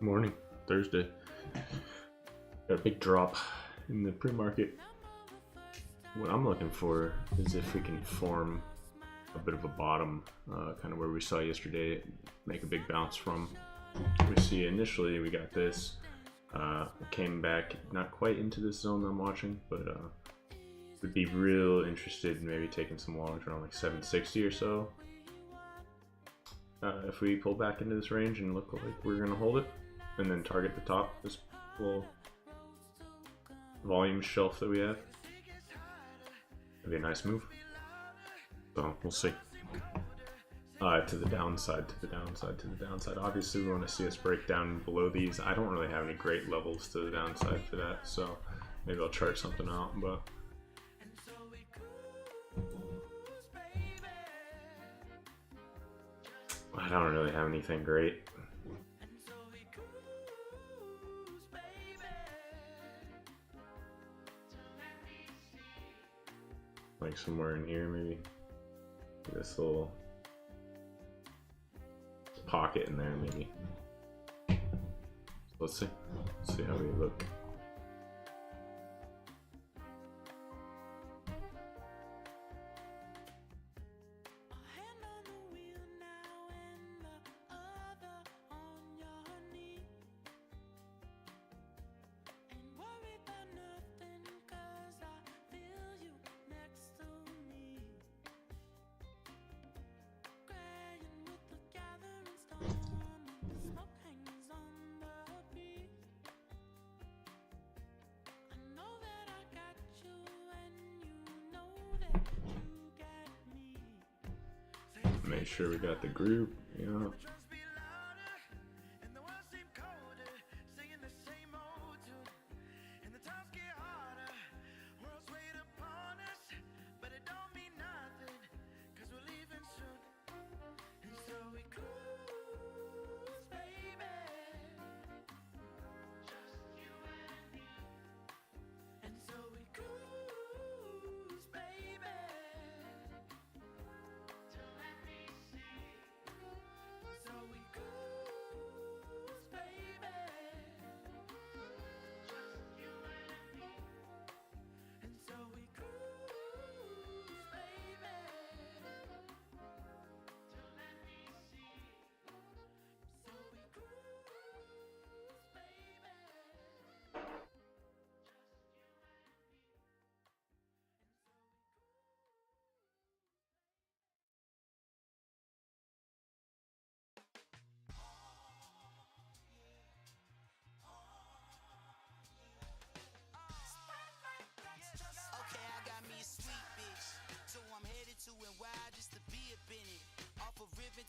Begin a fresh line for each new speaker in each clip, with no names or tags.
Morning, Thursday. Got a big drop in the pre-market. What I'm looking for is if we can form a bit of a bottom, kind of where we saw yesterday, make a big bounce from. We see initially we got this, came back not quite into this zone I'm watching, but would be real interested in maybe taking some longs around like 760 or so. If we pull back into this range and look like we're gonna hold it, and then target the top, this little volume shelf that we have, it'd be a nice move. So we'll see. To the downside, to the downside, to the downside. Obviously we want to see us break down below these. I don't really have any great levels to the downside for that, so maybe I'll chart something out, but I don't really have anything great. Like somewhere in here, maybe this little pocket in there, maybe. So let's see how we look. Make sure we got the group, yeah.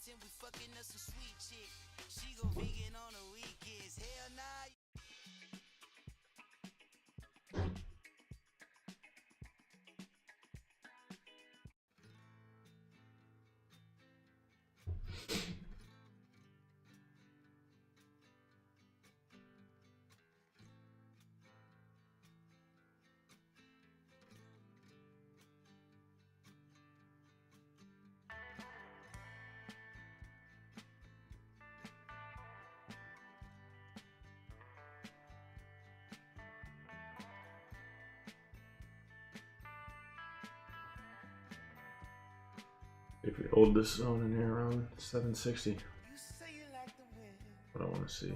We fucking us some sweet chick. She go vegan on the weekends. Hell nah.
If we hold this zone in here around 760, what I want to see.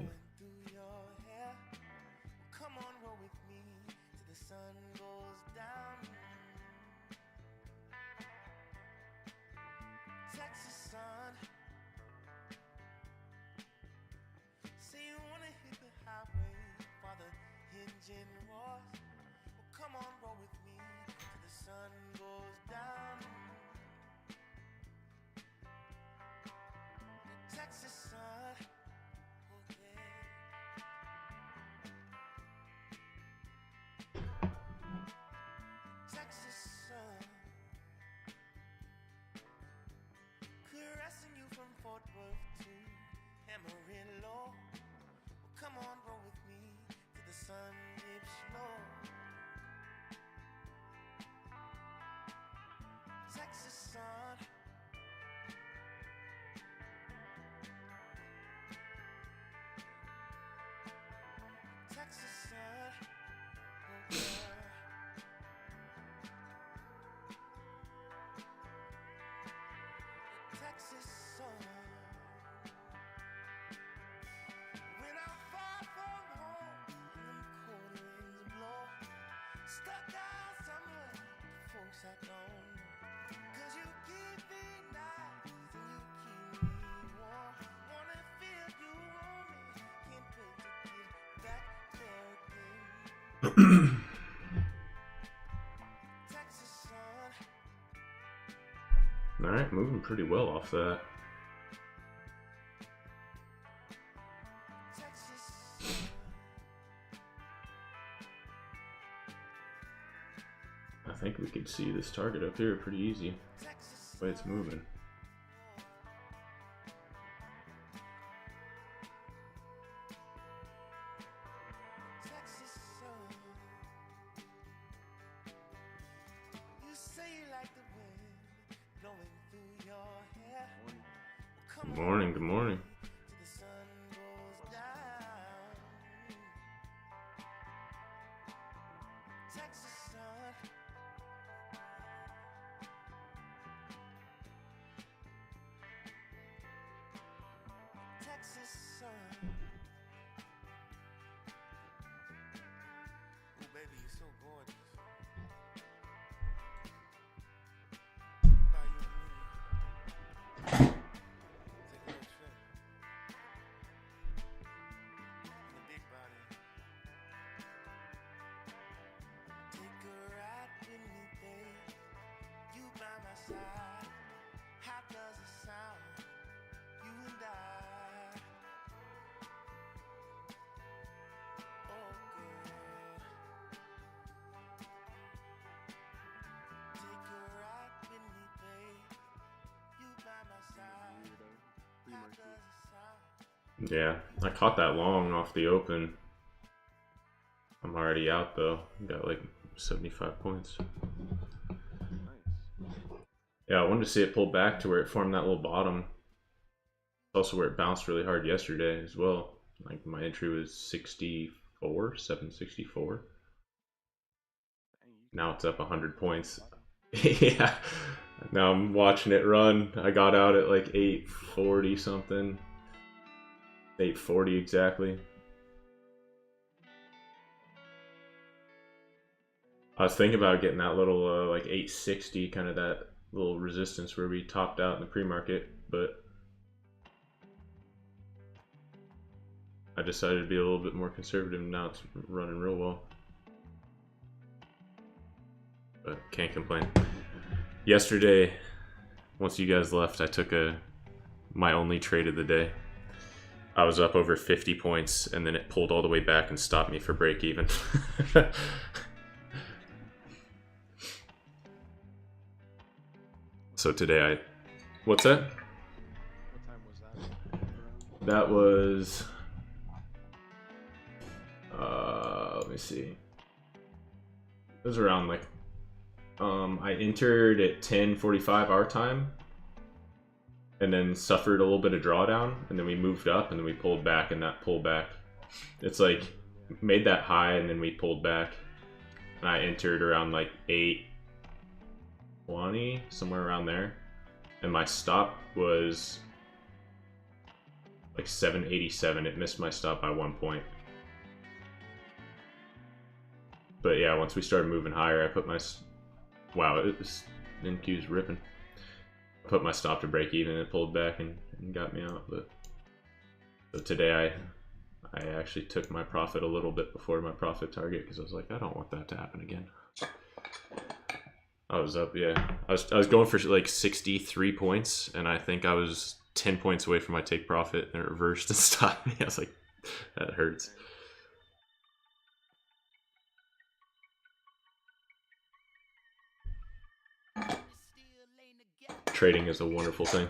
Alright, moving pretty well off that. I think we could see this target up here pretty easy, the way it's moving. Good morning, good morning. Yeah, I caught that long off the open. I'm already out though. Got like 75 points. Yeah, I wanted to see it pull back to where it formed that little bottom. Also where it bounced really hard yesterday as well. Like my entry was 64, 764. Now it's up 100 points. Yeah, now I'm watching it run. I got out at like 840 something. 840 exactly. I was thinking about getting that little like 860, kind of that little resistance where we topped out in the pre-market, but I decided to be a little bit more conservative. Now it's running real well, but can't complain. Yesterday, once you guys left, I took my only trade of the day. I was up over 50 points, and then it pulled all the way back and stopped me for break even. So today what's that?
What time was that?
That was, let me see. It was around like, I entered at 10:45 our time, and then suffered a little bit of drawdown, and then we moved up, and then we pulled back, and that pullback, it's like, made that high, and then we pulled back, and I entered around like 8:20, somewhere around there, and my stop was like 787. It missed my stop by 1 point. But yeah, once we started moving higher, I put my, wow, it was, NQ's ripping. I put my stop to break even, and it pulled back and got me out. But so today I actually took my profit a little bit before my profit target, because I was like, I don't want that to happen again. I was up, yeah. I was going for like 63 points, and I think I was 10 points away from my take profit, and it reversed and stopped me. I was like, that hurts. Trading is a wonderful thing.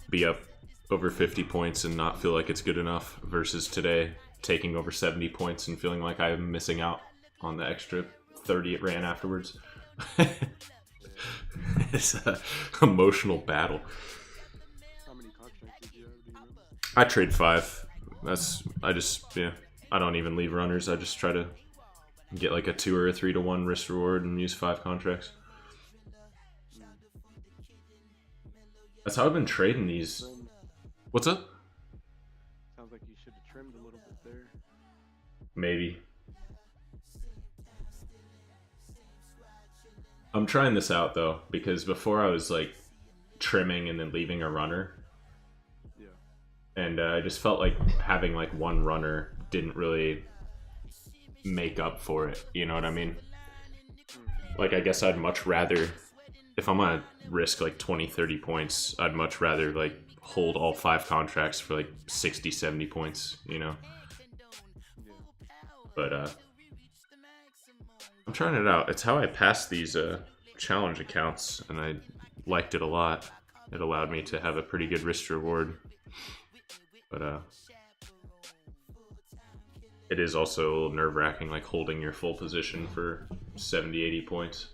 Be up over 50 points and not feel like it's good enough, versus today taking over 70 points and feeling like I'm missing out on the extra 30 it ran afterwards. It's an emotional battle.
How many contracts did you have? Do you know?
I trade 5. I don't even leave runners. I just try to get like a 2 or a 3 to 1 risk reward and use 5 contracts. That's how I've been trading these. What's up?
Sounds like you should have trimmed a little bit there.
Maybe. I'm trying this out though, because before I was like trimming and then leaving a runner.
Yeah.
And I just felt like having like one runner didn't really make up for it. You know what I mean? Like, I guess I'd much rather, if I'm gonna risk like 20, 30 points, I'd much rather like hold all 5 contracts for like 60, 70 points, you know?
Yeah.
But I'm trying it out. It's how I passed these challenge accounts, and I liked it a lot. It allowed me to have a pretty good risk reward. But it is also a little nerve-wracking, like holding your full position for 70, 80 points.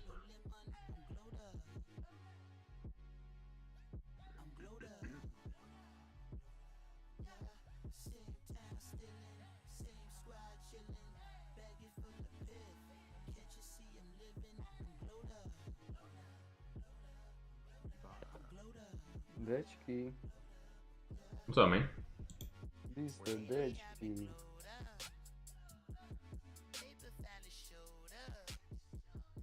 Дечки,
What's up, man?
Mr. Dečki.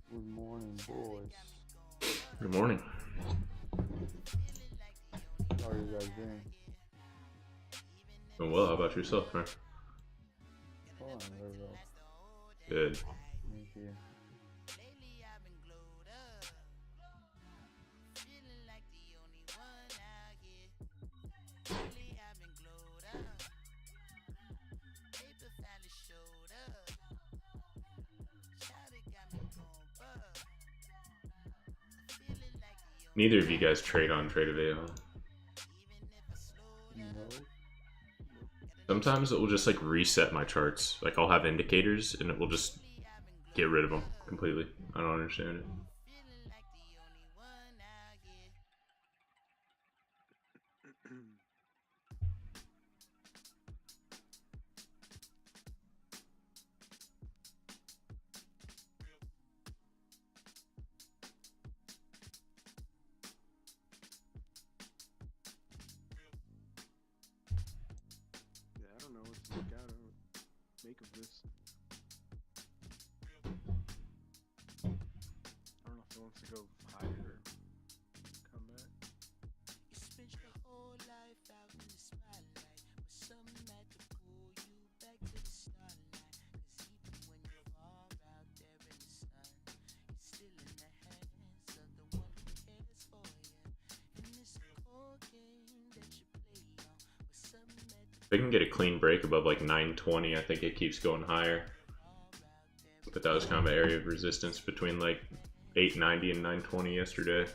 Good morning, boys.
Good morning.
How are you guys doing?
Doing well. How about yourself, man?
Oh, I'm very well.
Good.
Thank you.
Neither of you guys trade on Trade.io.
No?
Sometimes it will just like reset my charts. Like I'll have indicators and it will just get rid of them completely. I don't understand it.
Yeah, I don't know what to make out of make of this. I don't know if it wants to go higher or come back.
You spent your whole life out in the spotlight, but something had to pull you back to the starlight. 'Cause even when you fall out there in the sun, you're still in the hands of the one who cares for you. And this cold game that you play on, but something had to
If I can get a clean break above like 920, I think it keeps going higher. But that was kind of an area of resistance between like 890 and 920 yesterday.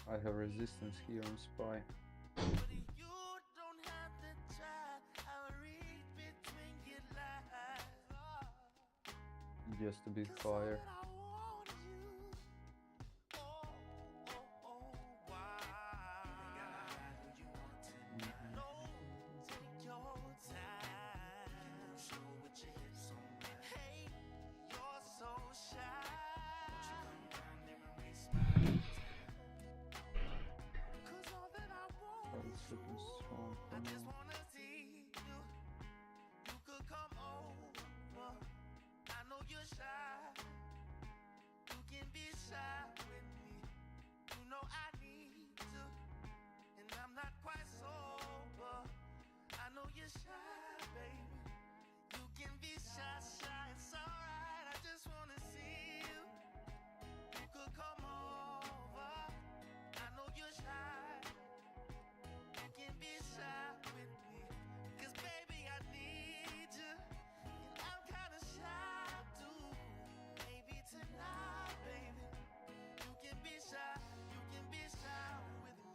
I have resistance here on spy.
You don't have to try. I'll read between your lines.
Just a bit fire.
I want you. Oh, oh, oh, why? You want to know? Take your time. Show what your hips on me. Hey, you're so shy. Won't you come down and erase my time? 'Cause all that I want
That
is
is looking strong
I
for me.
just wanna see you. You could come over. I know you're shy. You can be shy with me. You know I need to, and I'm not quite sober. I know you're shy, baby. You can be shy, shy. It's alright. I just wanna see you. You could come over. I know you're shy. You can be shy with me. 'Cause baby, I need you. And I'm kinda shy too. Maybe tonight, baby. You can be shy. You can be shy with me.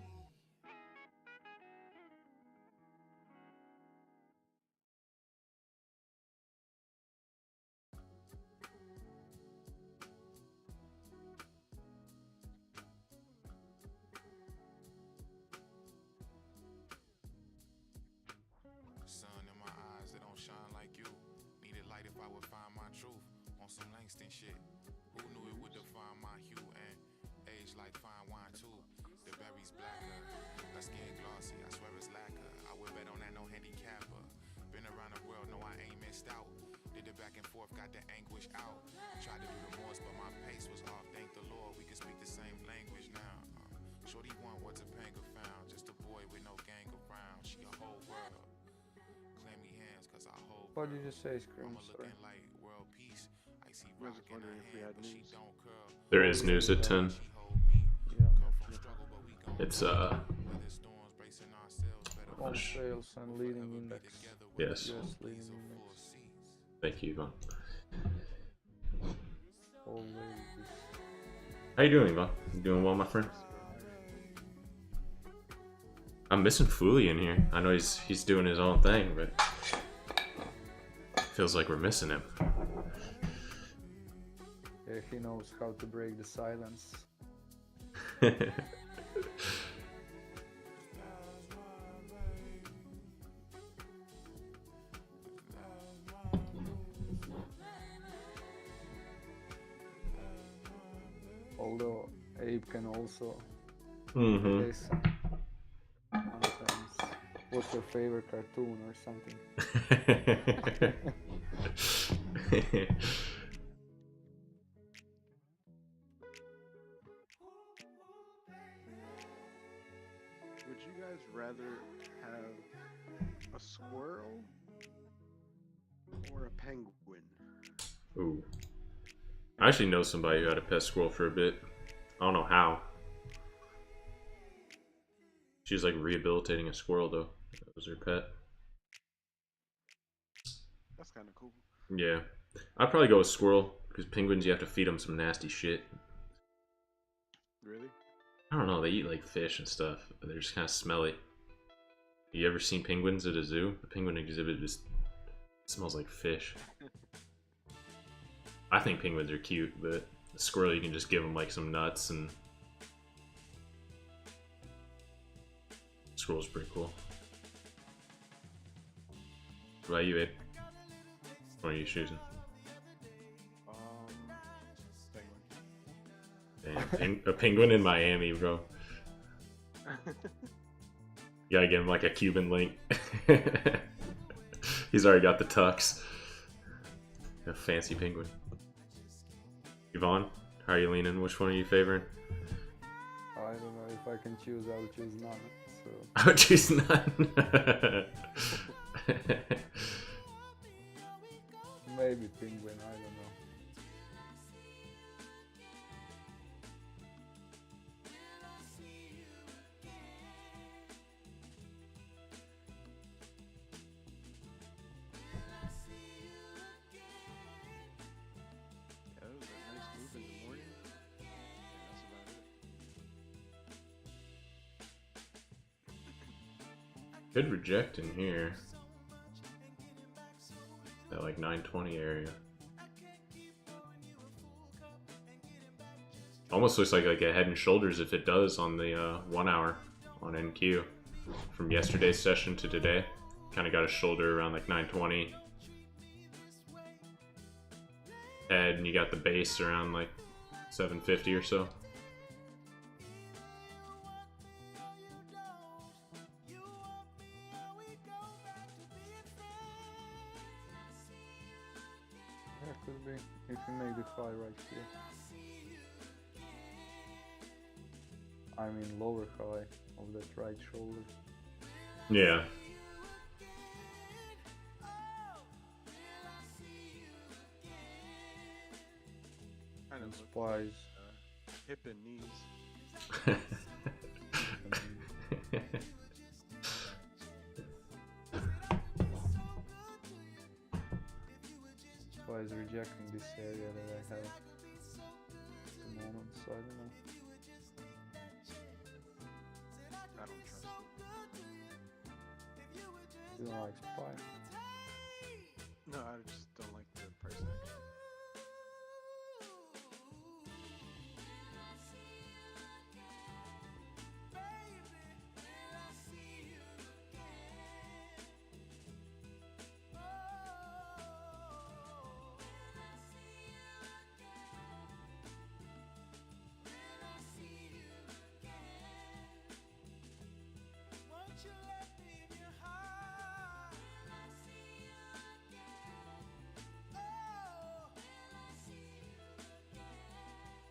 Sun in my eyes that don't shine like you. Needed light if I would find my truth on some Langston shit. Who knew it would define my hue and age like fine wine too? The berry's blacker, her skin glossy. I swear it's lacquer. I would bet on that no handicapper. Been around the world, no I ain't missed out. Did the back and forth, got the anguish out. Tried to do the most, but my pace was off. Thank the Lord we can speak the same language now. Shorty want what Topanga found. Just a boy with no gang around. She a whole world. Clammy hands, cause I hold.
What did you say, Scream?
Mama
Sorry.
looking like world peace. Icy
I was
rock
just
in her
wondering if we
hand,
had
but she
news.
don't curl.
There is news at 10.
She hold me.
Yeah.
Come from struggle, but we gon'
It's
weather storms, bracing ourselves better.
On sales and leading index.
yes.
US leading index.
Thank you, Yvonne.
Always.
How you doing, Yvonne? You doing well, my friend? I'm missing Foolie in here. I know he's doing his own thing, but feels like we're missing him.
Yeah, he knows how to break the silence. Although Abe can also
Mm-hmm.
say sometimes. What's your favorite cartoon or something?
Would you guys rather have a squirrel or a penguin?
Ooh. I actually know somebody who had a pet squirrel for a bit. I don't know how. She was like rehabilitating a squirrel though. That was her pet.
That's kind of cool.
Yeah. I'd probably go with squirrel, because penguins you have to feed them some nasty shit.
Really?
I don't know, they eat like fish and stuff. They're just kind of smelly. You ever seen penguins at a zoo? The penguin exhibit just smells like fish. I think penguins are cute, but the squirrel you can just give them like some nuts and... Squirrel's pretty cool. What about you, Abe? What are you choosing?
Penguin.
Damn, a penguin in Miami, bro. You gotta give him like a Cuban link. He's already got the tux. A fancy penguin. Yvonne, how are you leaning? Which one are you favoring?
I don't know if I can choose. I'll choose none. So
I would choose none.
maybe penguin. I don't know.
Yeah, that was a nice move in the morning. Yeah, that's about it.
Should reject in here. That like 920 area. Almost looks like a head and shoulders if it does on the 1 hour on NQ. From yesterday's session to today. Kind of got a shoulder around like 920. Head, and you got the base around like 750 or so.
Yeah, could be. If you make the fly right here. I mean lower high of that right shoulder.
Yeah.
Kind
And
of
spies.
hip and knees.
Spies rejecting this area that I have at the moment, so I don't know.
I don't trust it.
You don't like spy?
No, I just don't like the price action.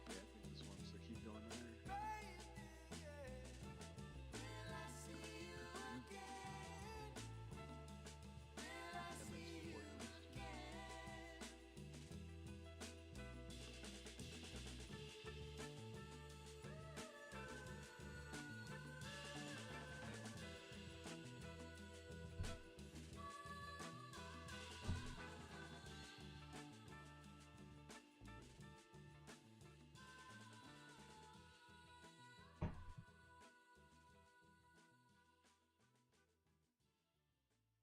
Yeah, I think this wants to keep going there. That makes it 40 minutes too.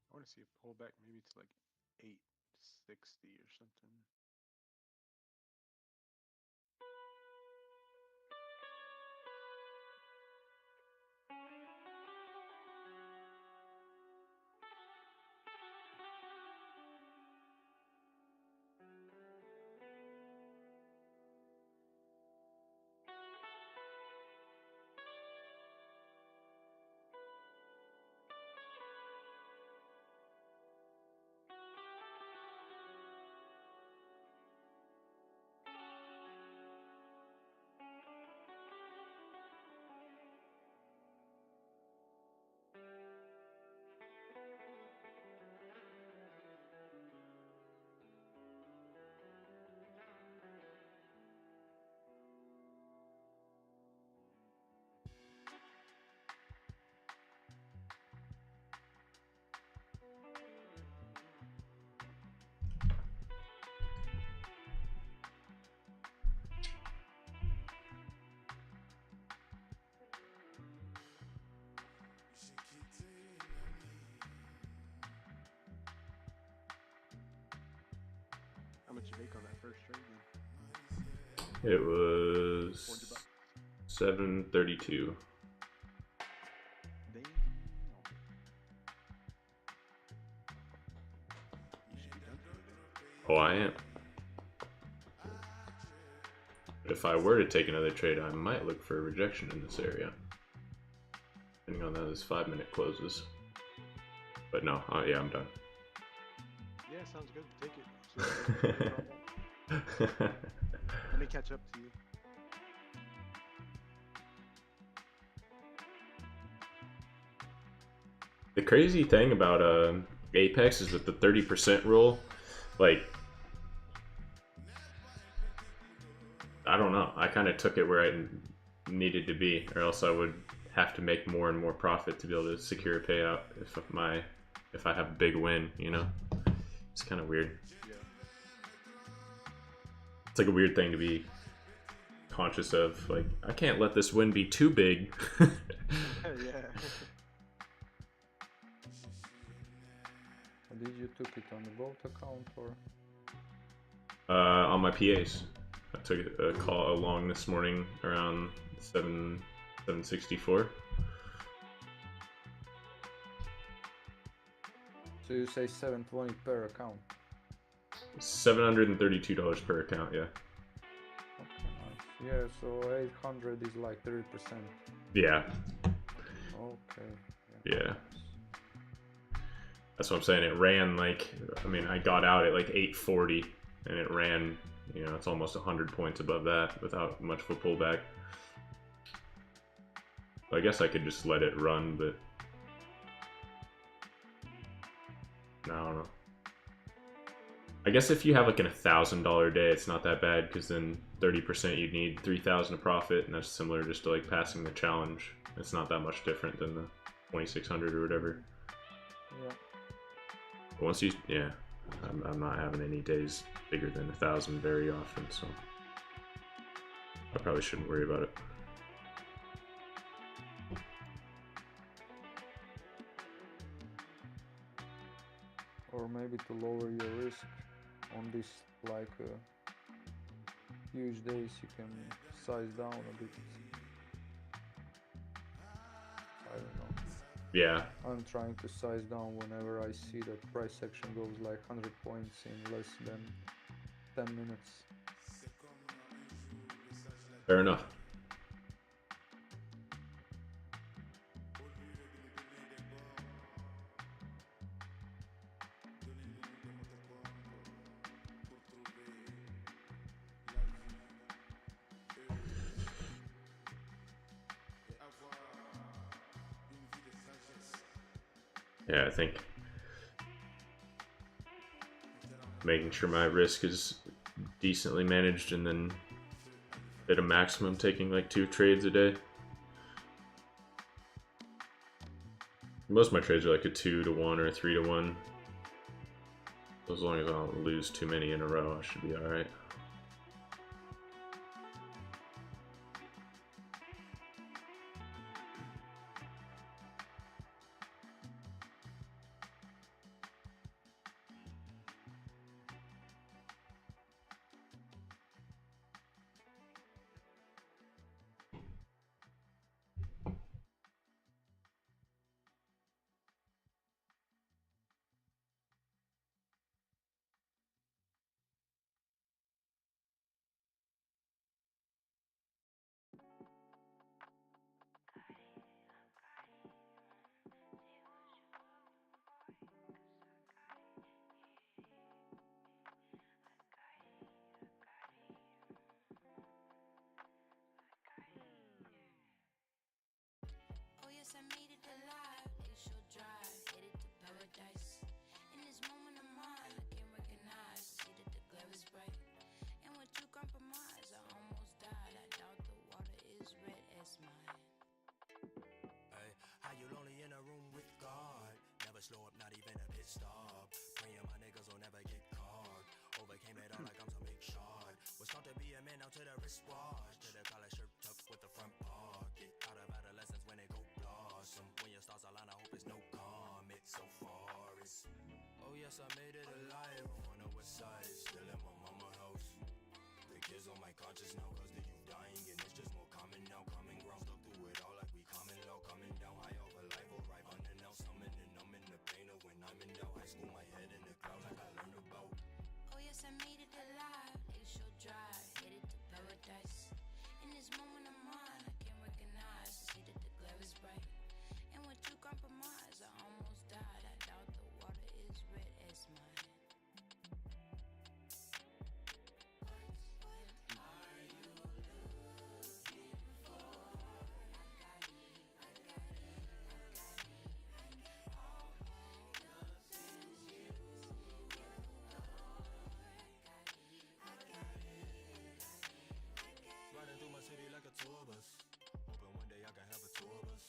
I want to see a pullback maybe to like 860 or something. How much you make on that first trade then?
It was
400 bucks.
732.
Damn. You should be done for the day.
Oh, I am. If I were to take another trade, I might look for a rejection in this area. Depending on how this 5-minute closes. But no, yeah, I'm done.
Yeah, sounds good. Take it. Let me catch up to you.
The crazy thing about Apex is with the 30% rule, like, I don't know. I kind of took it where I needed to be, or else I would have to make more and more profit to be able to secure a payout if I have a big win, you know? It's kind of weird.
Yeah.
It's like a weird thing to be conscious of. Like, I can't let this win be too big.
Yeah.
Did you took it on the boat account or?
On my PAs. I took a call along this morning around 7:64.
So you say 720 per account?
$732 per account, yeah.
Okay, nice. Yeah, so 800 is like 30%.
Yeah,
Okay.
yeah. That's what I'm saying. It ran like, I mean, I got out at like 8:40 and it ran, you know, it's almost 100 points above that without much of a pullback. I guess I could just let it run, but no, I don't know. I guess if you have like an $1,000 day, it's not that bad because then 30% you'd need 3,000 to profit, and that's similar just to like passing the challenge. It's not that much different than the 2,600 or whatever.
Yeah.
But once you, yeah, I'm not having any days bigger than 1,000 very often, so I probably shouldn't worry about it.
Or maybe to lower your risk on this like huge days, you can size down a bit. I don't know.
Yeah,
I'm trying to size down whenever I see that price action goes like 100 points in less than 10 minutes.
fair enough. Yeah, I think making sure my risk is decently managed and then at a maximum taking like 2 trades a day. Most of my trades are like a 2-to-1 or a 3-to-1. As long as I don't lose too many in a row, I should be alright.
Oh yes, I made it alive. Glacial drive, headed to paradise. In this moment of mine, I can recognize, see that the glare is bright. And with you compromise, I almost died. I doubt the water is red as mine.
Hey, how you lonely in a room with God? Never slow up, not even a pit stop. Praying my niggas will never get caught. Overcame it all like I'm some big shot. Was taught to be a man out to the wristwatch. To the collar shirt tucked with the front pocket. Out of adolescence when they go blossom. When your stars align, I hope it's no comet. So far it's, oh yes, I made it alive. On the west side, still at my mama house. The kids on my conscience now, cause the youth dying and it's just more common now. Coming ground, stuck through it all like we coming low. Coming down high over life, arrive unannounced. Summoning, numbing the pain of when I'm in doubt. High school, my head in the clouds like I learned about.
Oh yes, I made it alive. Glacial drive, headed to paradise. In this moment of mine, I can recognize, see that the glare is bright. And with you compromise, I almost died. I doubt the water is red as mine.
Riding through my city like a tour bus. Hoping one day I can have a tour bus.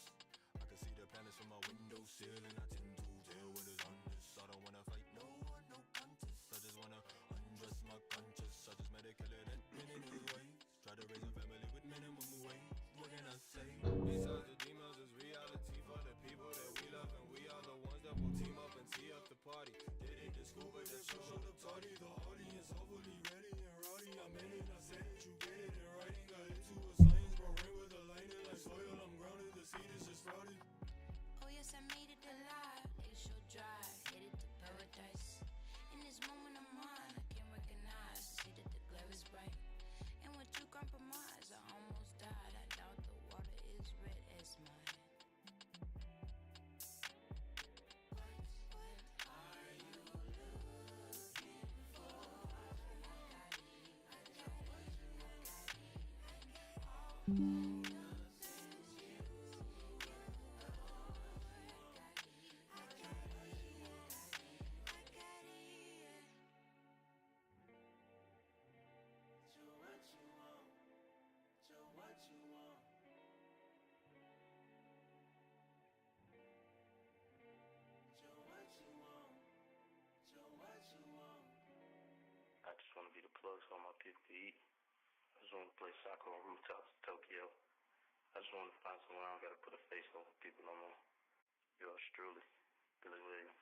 I can see the planets from my window sill, and I tend to tell what is honest. I don't wanna fight no one, no contest. I just wanna undress my conscience. I just met a killer that many new ways. Try to raise a family with minimum wage. What can I say? Besides the demons, it's reality for the people that we love, and we are the ones that will team up and tee up the party.
I just want to be the plug for all my people to eat. I just want to play soccer on rooftops in Tokyo. I just want to find somewhere I don't got to put a face over people no more. Yours truly, Billy Williams.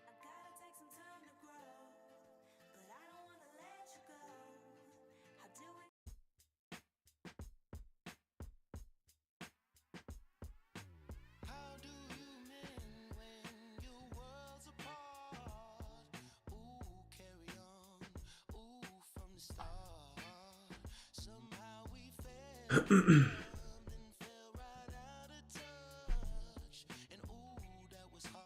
I gotta take some time to grow, but I don't wanna let you go. How do we?
How do you mend when your worlds apart? Ooh, carry on. Ooh, from the start. Somehow we fell, then fell right out of touch. And ooh, that was hard.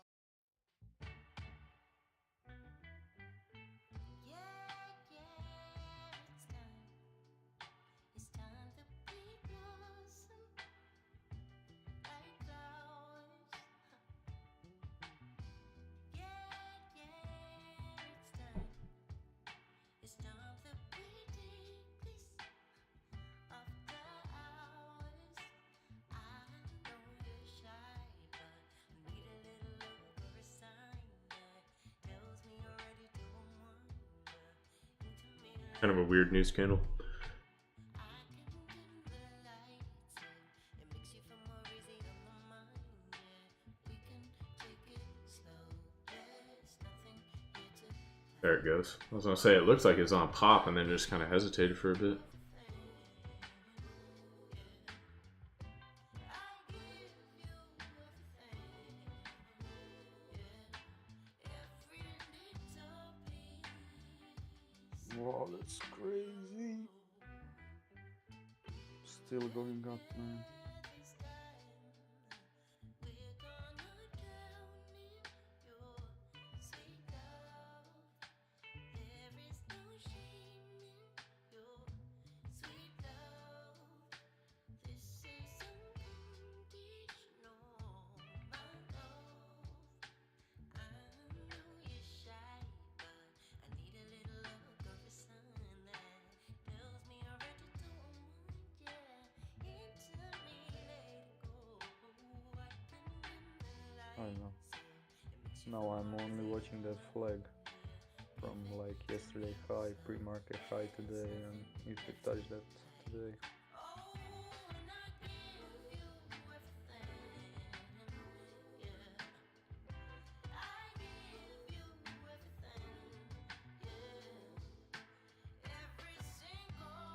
It's time to blossom like flowers. It's time to be deeply after hours. I know you're shy, but need a little love or a sign that tells me you're ready to wander into me.
Kind of a weird news candle.
I can dim the lights and makes you feel more easy on the mind. Yeah, we can take it slow. There's nothing here to
There it goes. I was gonna say it looks like it's on pop and then just kind of hesitated for a bit.
Wow, that's crazy. Still going up, man. I don't know. Now I'm only watching that flag from like yesterday high, pre-market high today, and if it touch that today.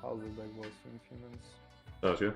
I'll be back boys in a few minutes.
Sounds good.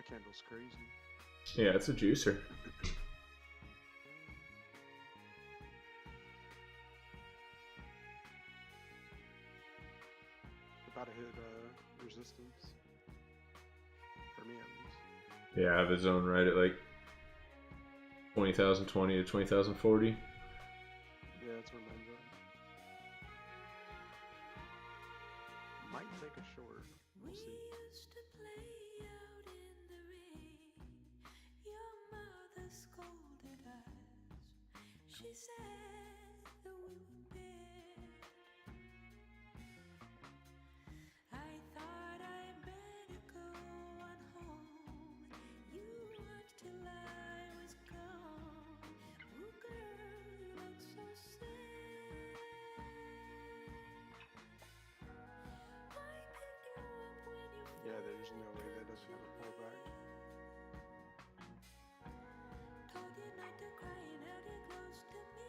candle's crazy.
Yeah, it's a juicer.
About to hit resistance. For me, at least.
Yeah, I have a zone right at like 20,020 to 20,040.
Yeah, that's where mine's at. Might take a short. We'll see.
used to play out in the rain. Your mother scolded us. She said that we were bad. I thought I better go on home. You watched till I was gone. Oh girl, you look so sad. Why pick you up when you
Yeah, there's no way that doesn't have a pullback.
told you not to cry and held you close to me?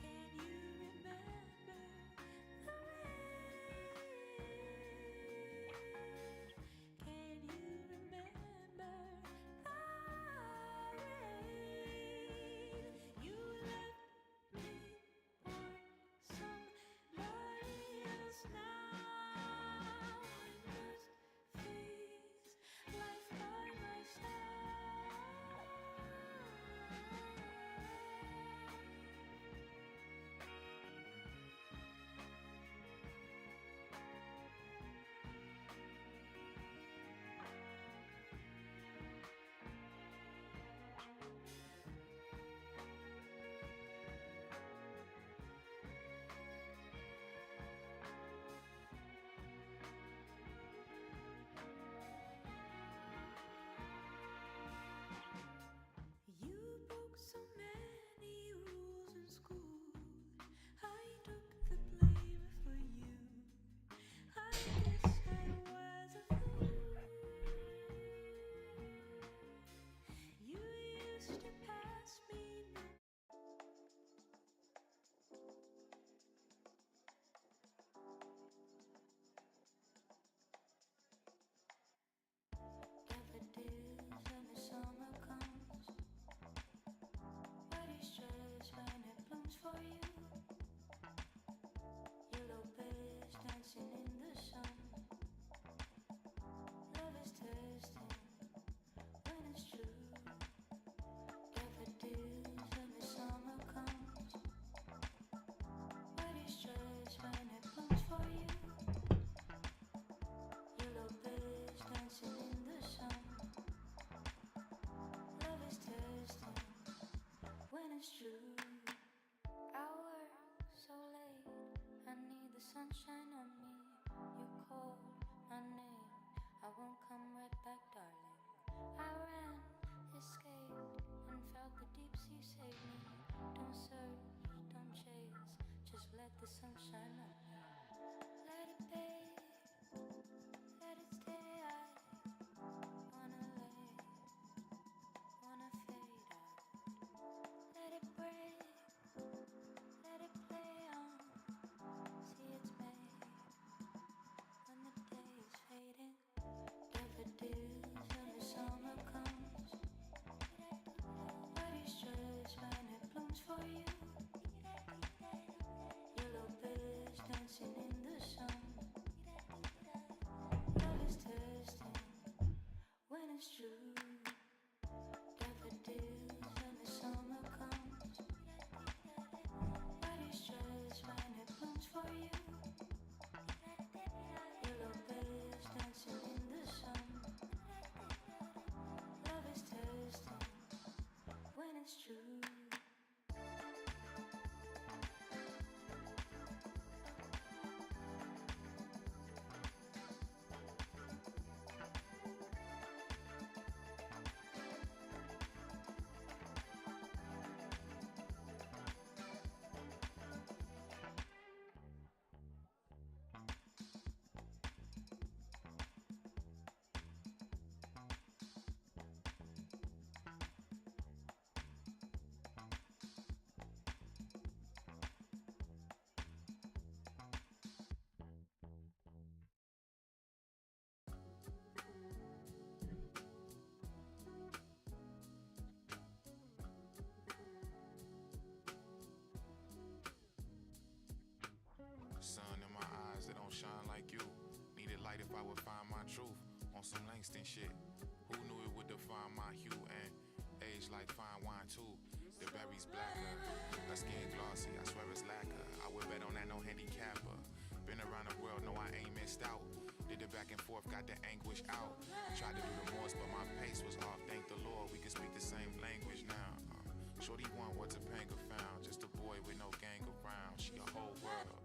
Can you remember the rain? Can you remember the rain? You left me for somebody else now. I must face life by myself. You broke so many rules in school. I took the blame for you. I guess I was a fool. You used to pass me daffodils when the summer comes. Body stress when it blooms for you. Yellow birds dancing in the sun. Love is testing when it's true. Daffodils when the summer comes. Body stress when it blooms for you. Yellow birds dancing in the sun. Love is testing when it's true. I work so late, I need the sunshine on me. You call my name, I won't come right back, darling. I ran, escaped, and felt the deep sea save me. Don't search, don't chase, just let the sunshine on me. Let it bathe, let it stay. I wanna lay, wanna fade out. Let it break, let it play on. See it's made when the day is fading. Daffodils when the summer comes. Body stress when it blooms for you. Yellow birds dancing in the sun. Love is testing when it's true. Daffodils when the summer comes. Body stress when it blooms for you. Yellow birds dancing in the sun. Love is testing when it's true.
light if I would find my truth on some Langston shit. Who knew it would define my hue and age like fine wine too? The berry's blacker, her skin glossy, I swear it's lacquer. I would bet on that, no handicapper. Been around the world, no I ain't missed out. Did it back and forth, got the anguish out. Tried to do the most, but my pace was off. Thank the Lord, we can speak the same language now. Shorty want what Topanga found, just a boy with no gang around. She a whole world.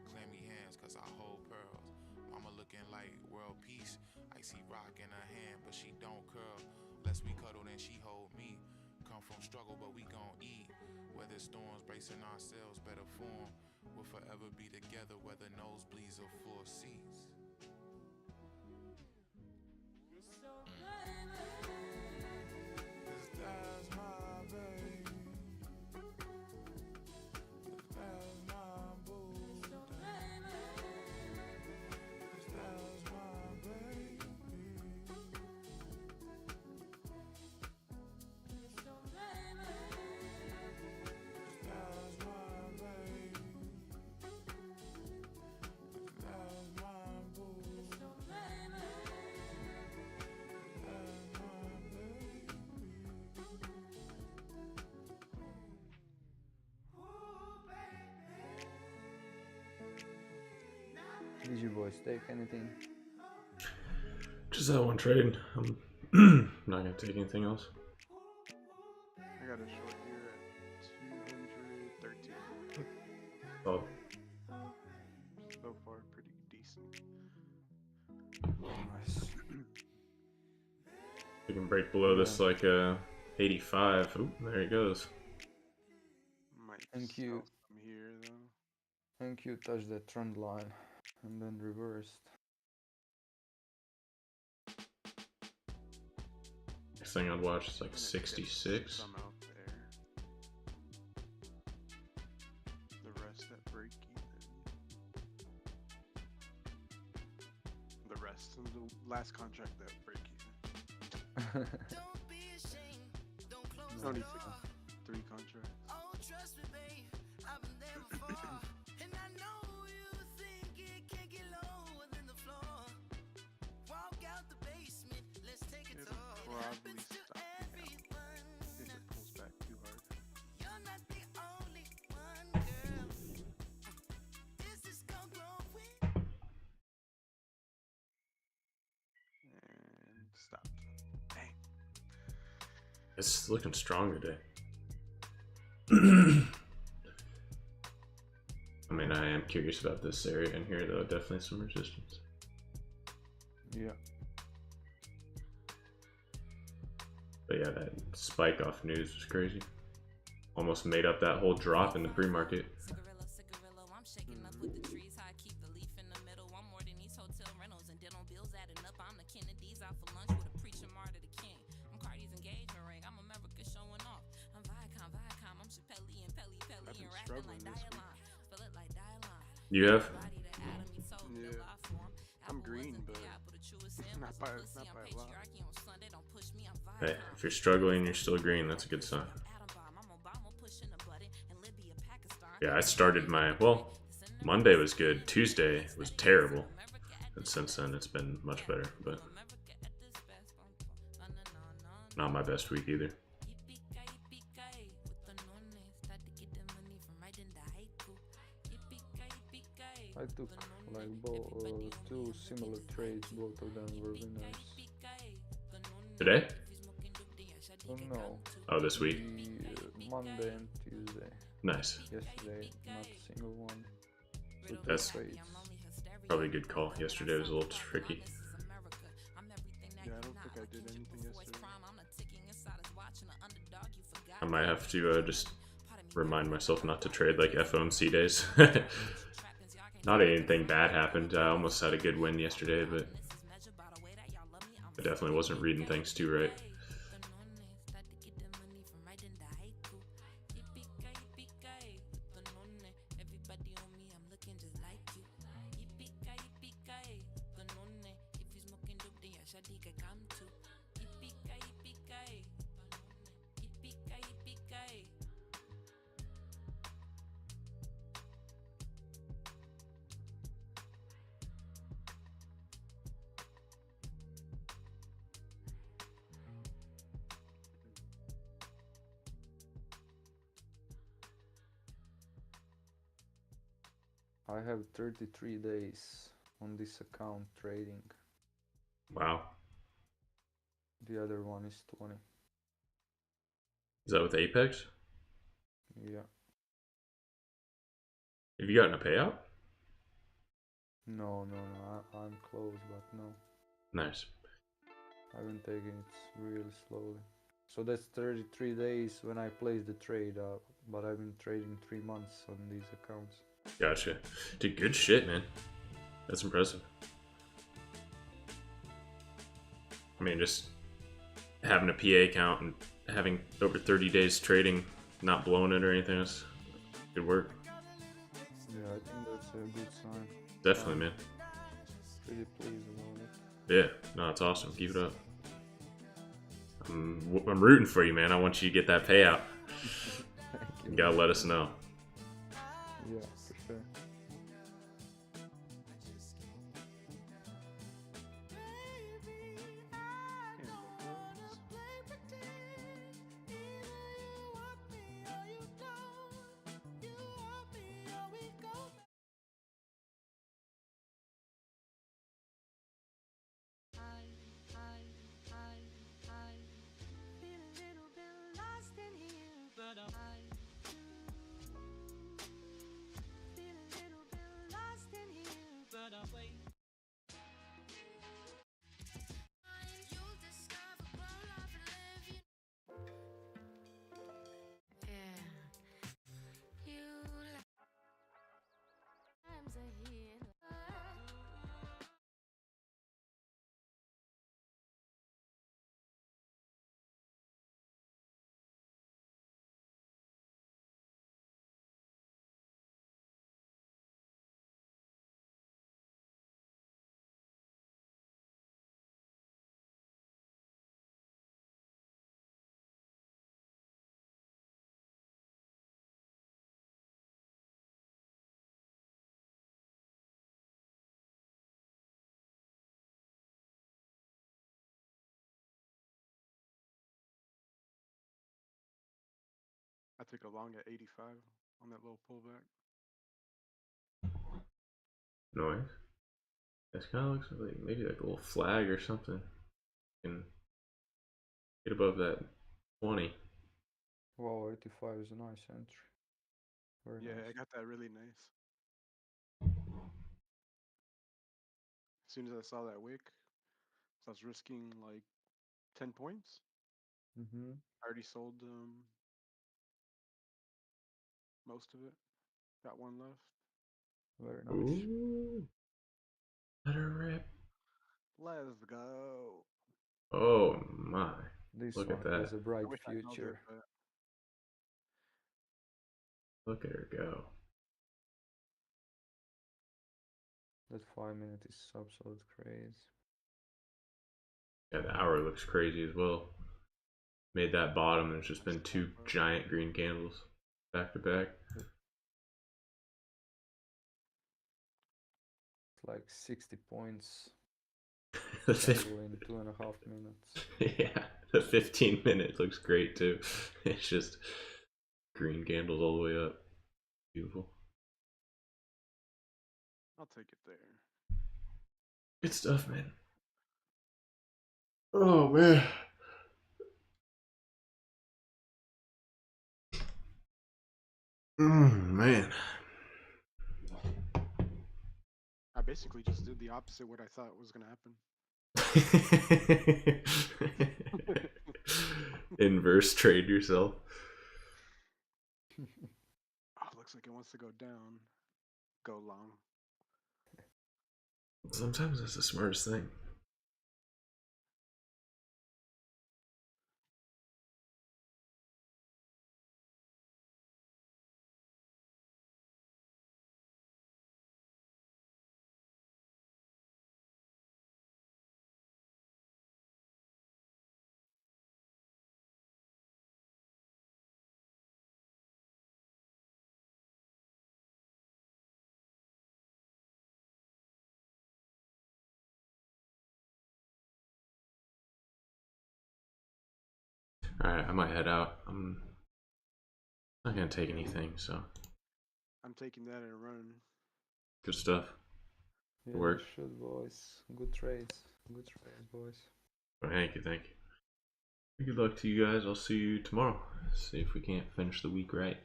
Clammy hands, cause I hold pearls. Mama looking like world peace. Icy rock in her hand, but she don't curl. Less we cuddle than she hold me. Come from struggle, but we gon' eat. Weather storms, bracing ourselves, better form. We'll forever be together, whether nosebleeds or floor seats. That's my baby. That's my boo. That's my baby. That's my baby. That's my boo. That's my
Did you boys take anything?
Just that one trade. I'm not gonna take anything else.
I got a short here at 213.
Oh,
So far, pretty decent.
Nice.
we can break below this like 85. Oop, there he goes.
Might
Thank you.
sell some here though.
I think you touched that trend line and then reversed.
Next thing I'd watch is like
I'm gonna get
66.
Some out there. The rest at break even. The rest of the last contract at break even.
Don't be ashamed. Don't close
Only
the door.
3 contracts.
Oh, trust me, babe. I've been there before. And I know you think it can get lower than the floor. Walk out the basement. Let's take a
It'll
tour. It
probably
happens to
stop me now
everyone.
if it pulls back too hard.
You're not the only one, girl. This is gonna grow with.
And stop. Dang.
It's looking strong today. I mean, I am curious about this area in here, though. Definitely some resistance.
Yeah.
But yeah, that spike off news was crazy. Almost made up that whole drop in the pre-market.
Cigarillo, cigarillo, I'm shaking up with the trees. How I keep the leaf in the middle. I'm more than these hotel rentals and dental bills adding up. I'm the Kennedys out for lunch with a preacher martyr the king. I'm Cardi's engagement ring. I'm America showing off. I'm Viacom, Viacom. I'm Chappelle and Pelly,
I've
Pelly
been
and rapping
struggling
like
this week.
Dialon. Spell it like Dialon.
You have?
Body to Adam, he told me to
Yeah.
lie for him.
I'm
Apple
green,
wasn't
but
the apple, the truest sin
not
was
by-
the pussy.
not
I'm
by a lot.
patriarchy on Sunday. Don't push me. I'm
Hey,
Viacom.
if you're struggling, you're still green. That's a good sign. Yeah, I started my, well, Monday was good. Tuesday was terrible. And since then, it's been much better. But not my best week either.
I took like two similar trades, both of them were winners.
Today?
Oh no,
Oh, this week?
the Monday and Tuesday.
Nice.
Yesterday, not a single one. So two
That's
trades.
probably a good call. Yesterday was a little tricky.
Yeah, I don't think I did anything yesterday.
I might have to just remind myself not to trade like FOMC days. Not anything bad happened. I almost had a good win yesterday, but I definitely wasn't reading things too right.
I have 33 days on this account trading.
Wow.
The other one is 20.
Is that with Apex?
Yeah.
Have you gotten a payout?
No. I'm close, but no.
Nice.
I've been taking it really slowly. So that's 33 days when I place the trade up, but I've been trading 3 months on these accounts.
Gotcha. Dude, good shit, man. That's impressive. I mean, just having a PA account and having over 30 days trading, not blowing it or anything else. Good work.
Yeah, I think that's a good sign.
Definitely, man.
Pretty pleased about it.
Yeah, no, it's awesome. Keep it up. I'm rooting for you, man. I want you to get that payout.
Thank you.
You gotta let us know.
Yeah, for sure.
I took a long at 85 on that little pullback.
Noise. This kind of looks like maybe like a little flag or something. Can get above that 20.
Wow, 85 is a nice entry. Very
Yeah,
nice.
I got that really nice. As soon as I saw that wick, so I was risking like 10 points.
Mm-hmm.
I already sold most of it. Got one left.
Very nice.
Ooh. Let her rip.
Let's go.
Oh my.
This
Look
one
at that.
has a bright
I wish I held it,
future.
but
Look at her go.
That 5 minute is absolute crazy.
Yeah, the hour looks crazy as well. Made that bottom. There's just been two giant green candles back to back.
It's like 60 points
The fif-
in 2.5 minutes.
yeah, the 15 minute looks great too. It's just green candles all the way up. Beautiful.
I'll take it there.
Good stuff, man. Oh man. Man.
I basically just did the opposite what I thought was gonna happen.
Inverse trade yourself.
Oh, looks like it wants to go down. Go long.
Sometimes that's the smartest thing. Alright, I might head out. I'm not gonna take anything, so.
I'm taking that and running.
Good stuff.
Yeah,
Work.
should, boys. Good trades. Good trades, boys.
Well, thank you. Good luck to you guys. I'll see you tomorrow. See if we can't finish the week right.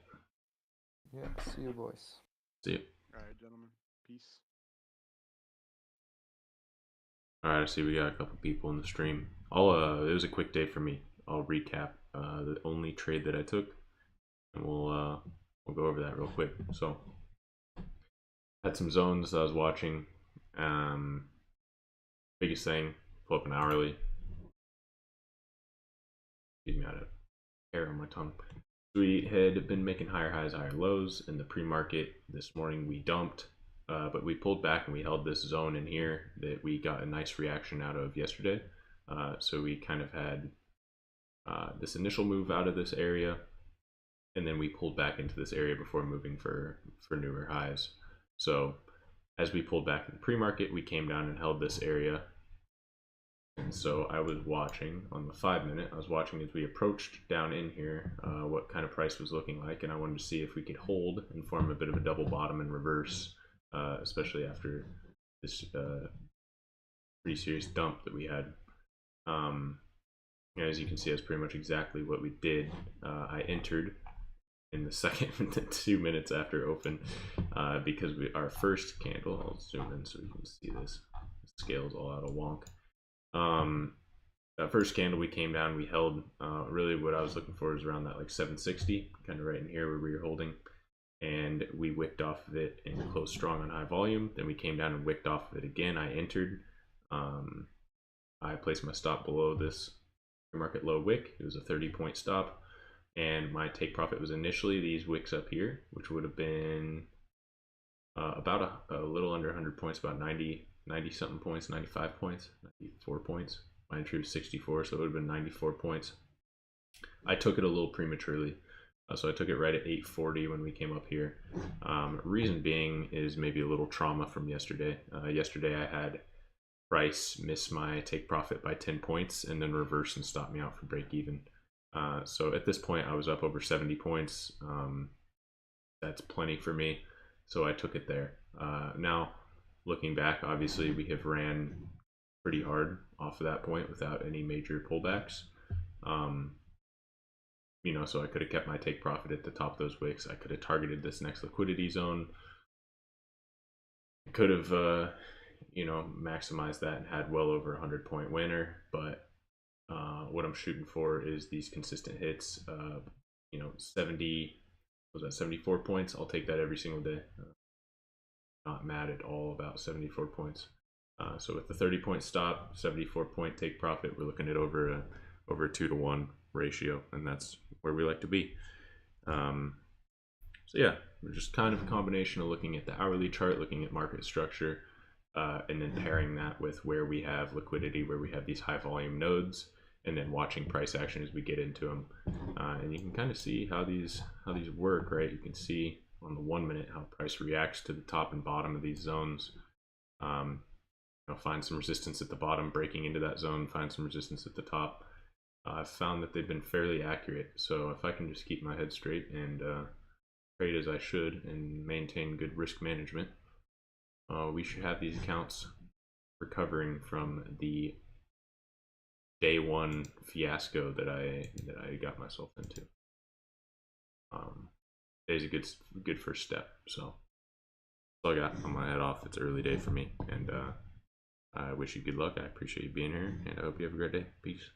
Yeah, see you, boys.
See you.
Alright, gentlemen. Peace.
Alright, I see we got a couple people in the stream. It was a quick day for me. I'll recap the only trade that I took, and we'll go over that real quick. So, had some zones I was watching. Biggest thing, pull up an hourly. Excuse me, I had a hair on my tongue. We had been making higher highs, higher lows in the pre-market. This morning we dumped, but we pulled back and we held this zone in here that we got a nice reaction out of yesterday. So we kind of had this initial move out of this area, and then we pulled back into this area before moving for newer highs. So as we pulled back in the pre-market, we came down and held this area. And so I was watching on the 5-minute, I was watching as we approached down in here what kind of price was looking like, and I wanted to see if we could hold and form a bit of a double bottom and reverse, especially after this pretty serious dump that we had. As you can see, that's pretty much exactly what we did. I entered in the second 2 minutes after open because our first candle, I'll zoom in so you can see this, the scale's all out of wonk. That first candle we came down, we held, really what I was looking for is around that like 760, kind of right in here where we were holding, and we wicked off of it and closed strong on high volume. Then we came down and wicked off of it again. I entered, I placed my stop below this market low wick. It was a 30-point stop, and my take profit was initially these wicks up here, which would have been about a little under 100 points, about 90 something points, 95 points, 94 points. My entry was 64, so it would have been 94 points. I took it a little prematurely, so I took it right at 840 when we came up here. Reason being is maybe a little trauma from yesterday. Yesterday I had price miss my take profit by 10 points and then reverse and stop me out for break even. So at this point I was up over 70 points. That's plenty for me, so I took it there. Now looking back, obviously we have ran pretty hard off of that point without any major pullbacks. So I could have kept my take profit at the top of those wicks. I could have targeted this next liquidity zone. Could have, maximized that and had well over 100-point winner. But what I'm shooting for is these consistent hits. 74 points. I'll take that every single day. Not mad at all about 74 points. So with the 30-point stop, 74-point take profit, we're looking at over a 2-to-1 ratio, and that's where we like to be. So yeah, we're just kind of a combination of looking at the hourly chart, looking at market structure, and then pairing that with where we have liquidity, where we have these high volume nodes, and then watching price action as we get into them. And you can kind of see how these work, right? You can see on the 1 minute how price reacts to the top and bottom of these zones. Find some resistance at the bottom, breaking into that zone, find some resistance at the top. I've found that they've been fairly accurate, so if I can just keep my head straight and trade as I should and maintain good risk management, we should have these accounts recovering from the day one fiasco that I got myself into. Today's a good first step, so that's all I got. I'm gonna head off. It's early day for me, and I wish you good luck. I appreciate you being here, and I hope you have a great day. Peace.